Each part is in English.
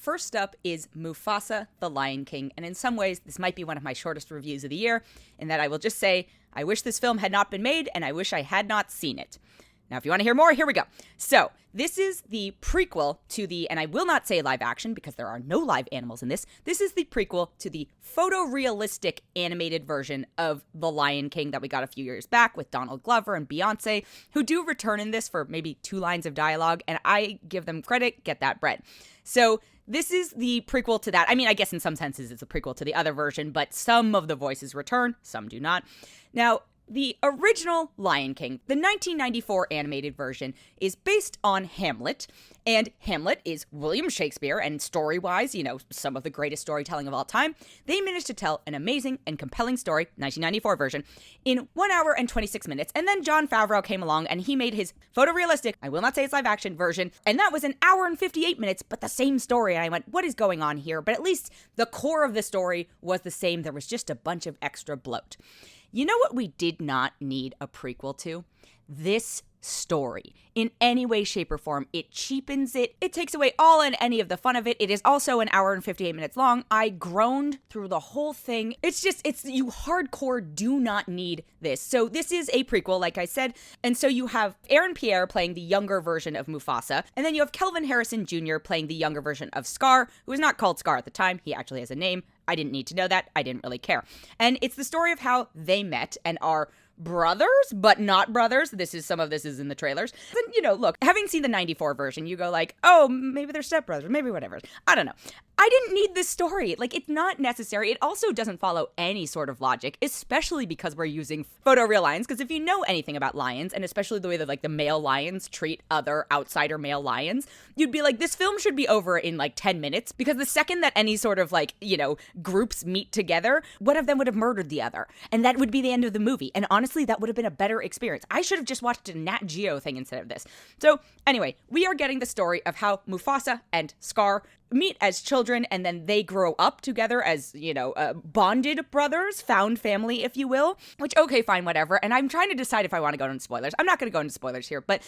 First up is Mufasa, the Lion King, and in some ways, this might be one of my shortest reviews of the year, in that I will just say, I wish this film had not been made, and I wish I had not seen it. Now, if you want to hear more, here we go. So, this is the prequel to the, and I will not say live action because there are no live animals in this. This is the prequel to the photorealistic animated version of The Lion King that we got a few years back with Donald Glover and Beyonce, who do return in this for maybe 2 lines of dialogue, and I give them credit, get that bread. So, this is the prequel to that. I mean, I guess in some senses it's a prequel to the other version, but some of the voices return, some do not. Now, the original Lion King, the 1994 animated version, is based on Hamlet, and Hamlet is William Shakespeare, and story-wise, some of the greatest storytelling of all time. They managed to tell an amazing and compelling story, 1994 version, in 1 hour and 26 minutes, and then Jon Favreau came along and he made his photorealistic, I will not say it's live action version, and that was 1 hour and 58 minutes, but the same story, and I went, what is going on here? But at least the core of the story was the same, there was just a bunch of extra bloat. You know what we did not need a prequel to? This story. In any way, shape, or form. It cheapens it. It takes away all and any of the fun of it. It is also 1 hour and 58 minutes long. I groaned through the whole thing. You hardcore do not need this. So this is a prequel, like I said. And so you have Aaron Pierre playing the younger version of Mufasa. And then you have Kelvin Harrison Jr. playing the younger version of Scar, who was not called Scar at the time. He actually has a name. I didn't need to know that. I didn't really care. And it's the story of how they met and are brothers, but not brothers. Some of this is in the trailers. Then, look, having seen the 94 version, you go like, oh, maybe they're stepbrothers, maybe whatever. I don't know. I didn't need this story. It's not necessary. It also doesn't follow any sort of logic, especially because we're using photoreal lions. Because if you know anything about lions, and especially the way that the male lions treat other outsider male lions, you'd be like, this film should be over in 10 minutes. Because the second that any sort of groups meet together, one of them would have murdered the other. And that would be the end of the movie. And honestly, that would have been a better experience. I should have just watched a Nat Geo thing instead of this. So anyway, we are getting the story of how Mufasa and Scar meet as children, and then they grow up together as, bonded brothers, found family, if you will, which, okay, fine, whatever. And I'm trying to decide if I want to go into spoilers. I'm not going to go into spoilers here, but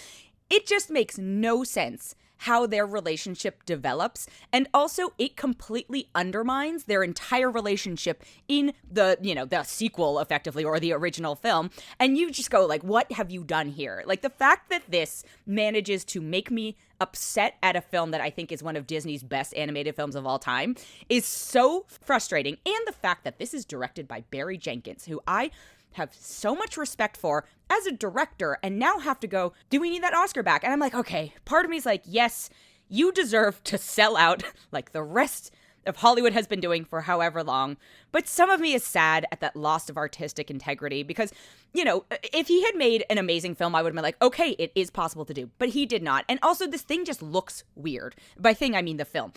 it just makes no sense how their relationship develops, and also it completely undermines their entire relationship in the sequel, effectively, or the original film, and you just go what have you done here? The fact that this manages to make me upset at a film that I think is one of Disney's best animated films of all time is so frustrating, and the fact that this is directed by Barry Jenkins, who I have so much respect for as a director, and now have to go, do we need that Oscar back? And I'm like, okay, part of me is like, yes, you deserve to sell out like the rest of Hollywood has been doing for however long. But some of me is sad at that loss of artistic integrity because, if he had made an amazing film, I would have been like, okay, it is possible to do. But he did not. And also this thing just looks weird. By thing, I mean the film.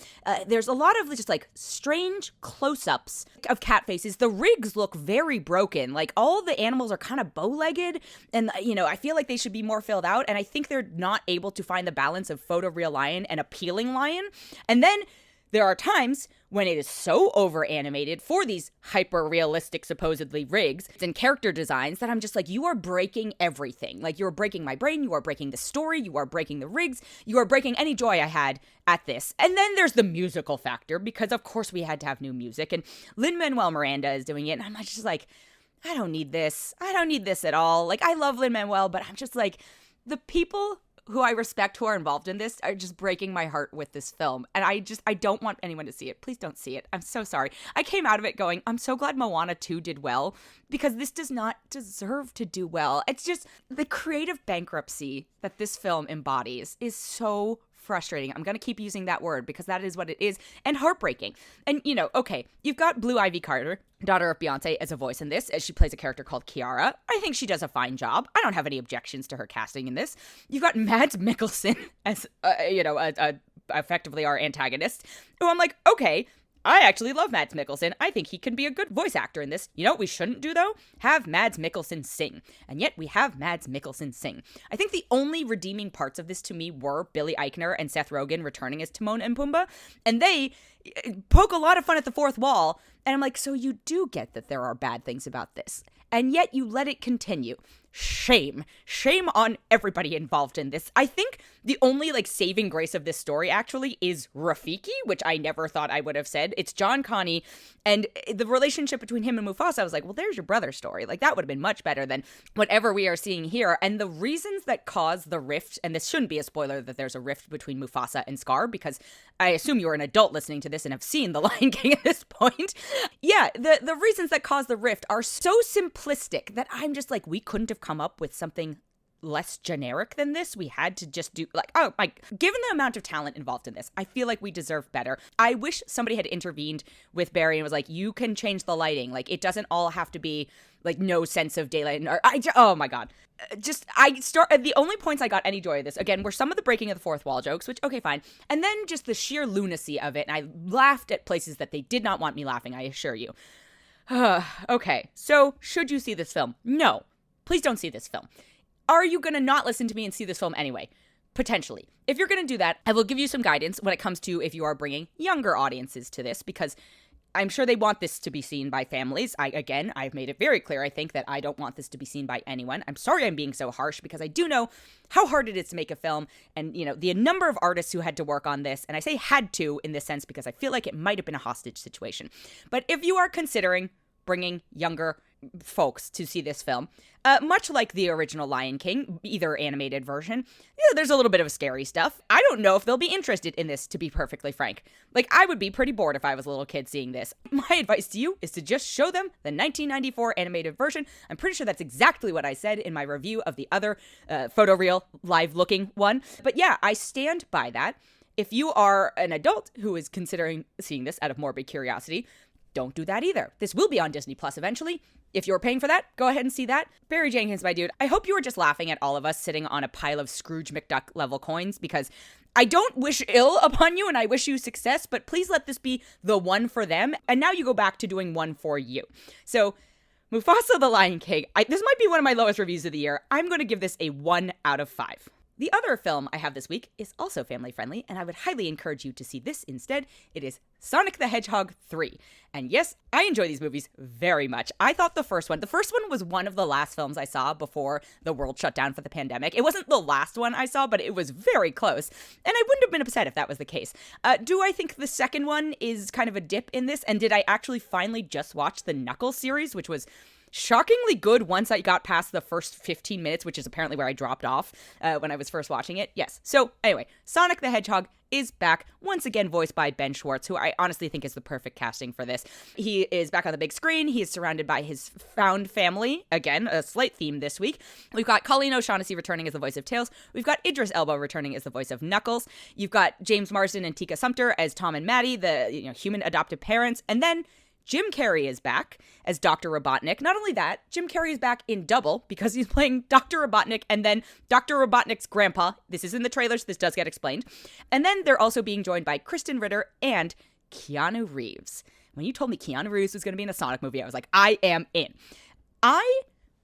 There's a lot of just strange close-ups of cat faces. The rigs look very broken. All the animals are kind of bow-legged. And, I feel like they should be more filled out. And I think they're not able to find the balance of photoreal lion and appealing lion. And then there are times when it is so over-animated for these hyper-realistic, supposedly, rigs and character designs that I'm just like, you are breaking everything. You are breaking my brain, you are breaking the story, you are breaking the rigs, you are breaking any joy I had at this. And then there's the musical factor, because of course we had to have new music, and Lin-Manuel Miranda is doing it, and I'm just like, I don't need this. I don't need this at all. I love Lin-Manuel, but I'm just like, the people who I respect who are involved in this are just breaking my heart with this film. And I don't want anyone to see it. Please don't see it. I'm so sorry. I came out of it going, I'm so glad Moana 2 did well, because this does not deserve to do well. It's just the creative bankruptcy that this film embodies is so frustrating. I'm going to keep using that word because that is what it is, and heartbreaking. And, okay, you've got Blue Ivy Carter, daughter of Beyonce, as a voice in this, as she plays a character called Kiara. I think she does a fine job. I don't have any objections to her casting in this. You've got Mads Mikkelsen as, effectively our antagonist, who I'm like, okay, I actually love Mads Mikkelsen. I think he can be a good voice actor in this. You know what we shouldn't do, though? Have Mads Mikkelsen sing. And yet we have Mads Mikkelsen sing. I think the only redeeming parts of this to me were Billy Eichner and Seth Rogen returning as Timon and Pumbaa. And they poke a lot of fun at the fourth wall. And I'm like, so you do get that there are bad things about this. And yet you let it continue. shame. Shame on everybody involved in this. I think the only like saving grace of this story actually is Rafiki, which I never thought I would have said. It's John Connie, and the relationship between him and Mufasa, I was like, well, there's your brother's story. Like, that would have been much better than whatever we are seeing here. And the reasons that cause the rift, and this shouldn't be a spoiler that there's a rift between Mufasa and Scar, because I assume you're an adult listening to this and have seen The Lion King at this point. Yeah, the reasons that cause the rift are so simplistic that I'm just like, we couldn't have come up with something less generic than this. We had to just do like, oh, like, given the amount of talent involved in this, I feel like we deserve better. I wish somebody had intervened with Barry and was like, you can change the lighting. Like, it doesn't all have to be like no sense of daylight. Oh my God. The only points I got any joy of this, again, were some of the breaking of the fourth wall jokes, which, okay, fine. And then just the sheer lunacy of it. And I laughed at places that they did not want me laughing, I assure you. Okay, so should you see this film? No, please don't see this film. Are you going to not listen to me and see this film anyway? Potentially. If you're going to do that, I will give you some guidance when it comes to if you are bringing younger audiences to this, because I'm sure they want this to be seen by families. I've made it very clear, I think, that I don't want this to be seen by anyone. I'm sorry I'm being so harsh, because I do know how hard it is to make a film, and, you know, the number of artists who had to work on this, and I say had to in this sense because I feel like it might have been a hostage situation. But if you are considering bringing younger folks to see this film, much like the original Lion King, either animated version, there's a little bit of scary stuff. I don't know if they'll be interested in this, to be perfectly frank. Like, I would be pretty bored if I was a little kid seeing this. My advice to you is to just show them the 1994 animated version. I'm pretty sure that's exactly what I said in my review of the other photoreal live-looking one. But yeah, I stand by that. If you are an adult who is considering seeing this out of morbid curiosity, don't do that either. This will be on Disney Plus eventually. If you're paying for that, go ahead and see that. Barry Jenkins, my dude, I hope you were just laughing at all of us sitting on a pile of Scrooge McDuck level coins, because I don't wish ill upon you and I wish you success, but please let this be the one for them. And now you go back to doing one for you. So Mufasa the Lion King, this might be one of my lowest reviews of the year. I'm going to give this a 1 out of 5. The other film I have this week is also family friendly, and I would highly encourage you to see this instead. It is Sonic the Hedgehog 3. And yes, I enjoy these movies very much. I thought the first one was one of the last films I saw before the world shut down for the pandemic. It wasn't the last one I saw, but it was very close. And I wouldn't have been upset if that was the case. Do I think the second one is kind of a dip in this? And did I actually finally just watch the Knuckles series, which was shockingly good once I got past the first 15 minutes, which is apparently where I dropped off when I was first watching it. Yes. So anyway, Sonic the Hedgehog is back, once again voiced by Ben Schwartz, who I honestly think is the perfect casting for this. He is back on the big screen. He is surrounded by his found family. Again, a slight theme this week. We've got Colleen O'Shaughnessy returning as the voice of Tails. We've got Idris Elba returning as the voice of Knuckles. You've got James Marsden and Tika Sumpter as Tom and Maddie, the human adoptive parents. And then Jim Carrey is back as Dr. Robotnik. Not only that, Jim Carrey is back in double because he's playing Dr. Robotnik and then Dr. Robotnik's grandpa. This is in the trailers. This does get explained. And then they're also being joined by Kristen Ritter and Keanu Reeves. When you told me Keanu Reeves was going to be in a Sonic movie, I was like, I am in.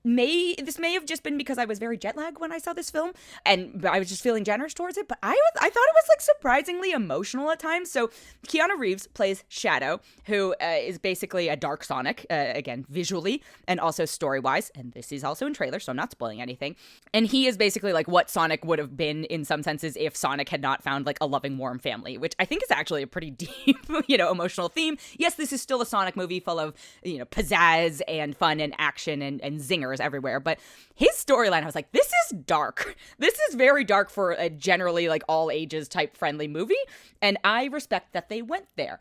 This may have just been because I was very jet lagged when I saw this film and I was just feeling generous towards it, but I thought it was like surprisingly emotional at times. So Keanu Reeves plays Shadow, who is basically a dark Sonic, again, visually and also story-wise, and this is also in trailer, so I'm not spoiling anything. And he is basically like what Sonic would have been in some senses if Sonic had not found like a loving, warm family, which I think is actually a pretty deep, emotional theme. Yes, this is still a Sonic movie full of, pizzazz and fun and action and zingers everywhere, but his storyline, I was like, this is dark. This is very dark for a generally like all ages type friendly movie, and I respect that they went there.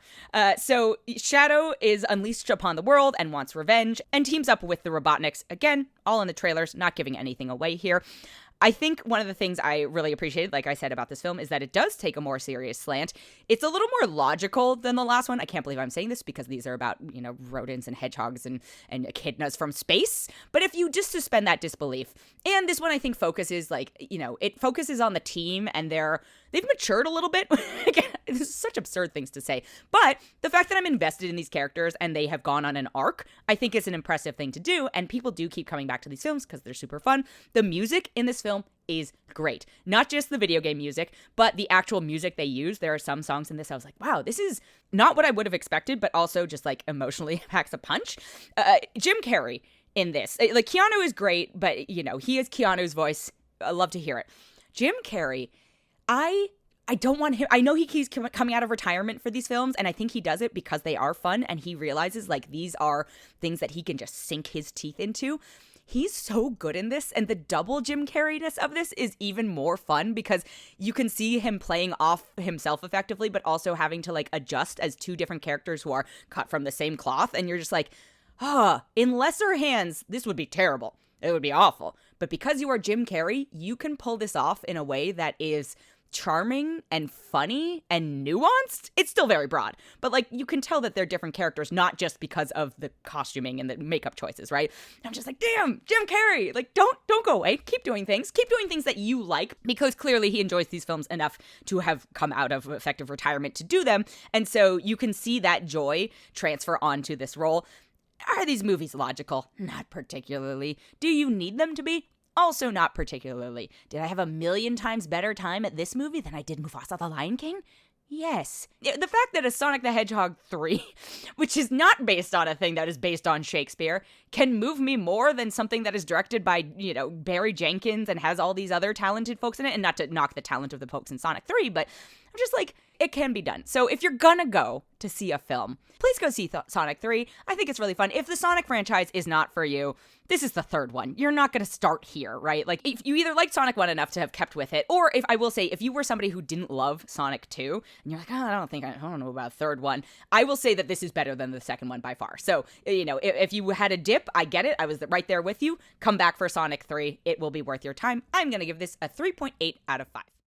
So Shadow is unleashed upon the world and wants revenge and teams up with the Robotniks, again, all in the trailers, not giving anything away here. I think one of the things I really appreciated, like I said about this film, is that it does take a more serious slant. It's a little more logical than the last one. I can't believe I'm saying this because these are about, rodents and hedgehogs and echidnas from space. But if you just suspend that disbelief, and this one I think focuses it focuses on the team and they've matured a little bit. Again, this is such absurd things to say. But the fact that I'm invested in these characters and they have gone on an arc, I think is an impressive thing to do. And people do keep coming back to these films because they're super fun. The music in this film is great. Not just the video game music, but the actual music they use. There are some songs in this I was like, wow, this is not what I would have expected, but also just like emotionally packs a punch. Jim Carrey in this. Like, Keanu is great, but, you know, he is Keanu's voice. I love to hear it. Jim Carrey, I don't want him. I know he keeps coming out of retirement for these films, and I think he does it because they are fun, and he realizes, like, these are things that he can just sink his teeth into. He's so good in this, and the double Jim Carrey-ness of this is even more fun because you can see him playing off himself effectively, but also having to, like, adjust as two different characters who are cut from the same cloth, and you're just like, in lesser hands, this would be terrible. It would be awful. But because you are Jim Carrey, you can pull this off in a way that is charming and funny and nuanced. It's still very broad, but, like, you can tell that they're different characters, not just because of the costuming and the makeup choices, right? And I'm just like, damn, Jim Carrey, like, don't go away. Keep doing things that you like, because clearly he enjoys these films enough to have come out of effective retirement to do them. And so you can see that joy transfer onto this role. Are these movies logical? Not particularly. Do you need them to be? Also not particularly. Did I have a million times better time at this movie than I did Mufasa the Lion King? Yes. The fact that a Sonic the Hedgehog 3, which is not based on a thing that is based on Shakespeare, can move me more than something that is directed by, you know, Barry Jenkins and has all these other talented folks in it, and not to knock the talent of the folks in Sonic 3, but I'm just like, it can be done. So if you're gonna go to see a film, please go see Sonic 3. I think it's really fun. If the Sonic franchise is not for you, this is the third one. You're not going to start here, right? Like, if you either liked Sonic 1 enough to have kept with it, or if I will say, if you were somebody who didn't love Sonic 2, and you're like, I don't know about a third one, I will say that this is better than the second one by far. So, you know, if you had a dip, I get it. I was right there with you. Come back for Sonic 3. It will be worth your time. I'm going to give this a 3.8 out of 5.